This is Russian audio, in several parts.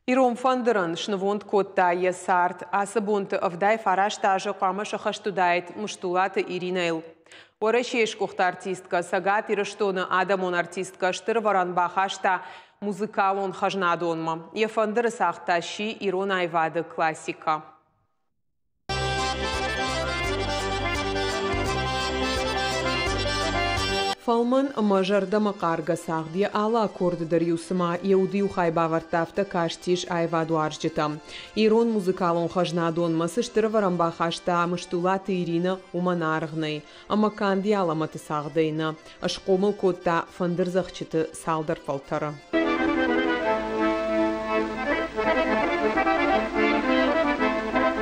Иром фандырын шнывонд котта есарт, асыбонты авдай фараштажы қамышы қаштудайт мұштулаты Иринайл. Орашешкухта артистка сагат ирыштоны адамон артистка штыр варан бахашта музыкалон хажнадонма. Ефандыры сақташи Ирон айвады классика. Фалман мажарда макарга сагдия ала аккордыдар юсыма еудию хайба вартафта каштиш айваду аржджита. Ирон музыкалон хажнадон масыштыр варамба хашта мыштулаты Ирина уманаргнай. Ама канди аламаты сагдайна. Ашкомыл котта фандыр захчыты салдар фалтара.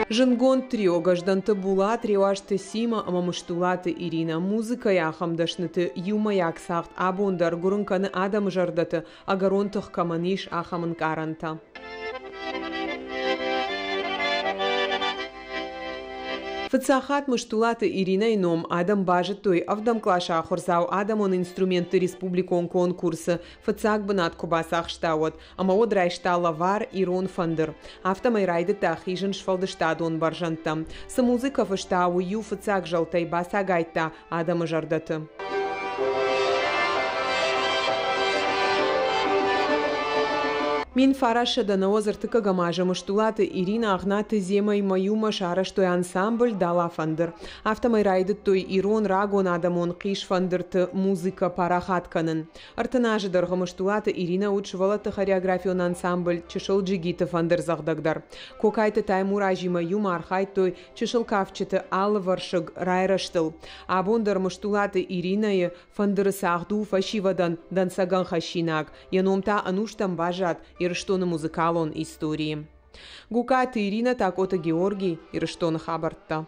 Жынгон трио гажданты була триоашты сима ама мыштулаты Ирина. Музыка яхамдашныты юма яксахт абондар гурынканы адам жардаты агаронтых каманиш ахамын каранта. Фыцахат мыштулаты Ирина ином адам бажет той авдам клаша хорзау адамон инструменты республикон конкурсы фыцак бынат кубасах штауат, ама одрайшта лавар Ирон фандыр. Автомай райды тахижын шфалдыштадон баржантам. Са музыка фыштау ю фыцак жалтай баса гайта адамы жардаты. Мин фараша да на озыртыка гамажа мыштулаты Ирина агнаты земай маюма шараш той ансамбль дала фандыр. Автомай райдыт той Ирон рагон адамон қиш фандырты музыка парахатканын. Артынажы дырғы мыштулаты Ирина учывалаты хореографион ансамбль чышыл джигиты фандыр загдагдар. Кокайты таймур ажима юма архай той чышыл кавчыты алы варшыг райраштыл. Абондар мыштулаты Иринайы фандыры сағду фашивадан дансаган хашинак. Яномта ануштам бажат ирыштоны музыкалон истории. Гукаты Ирина такота Георгий ирыштоны хабартта.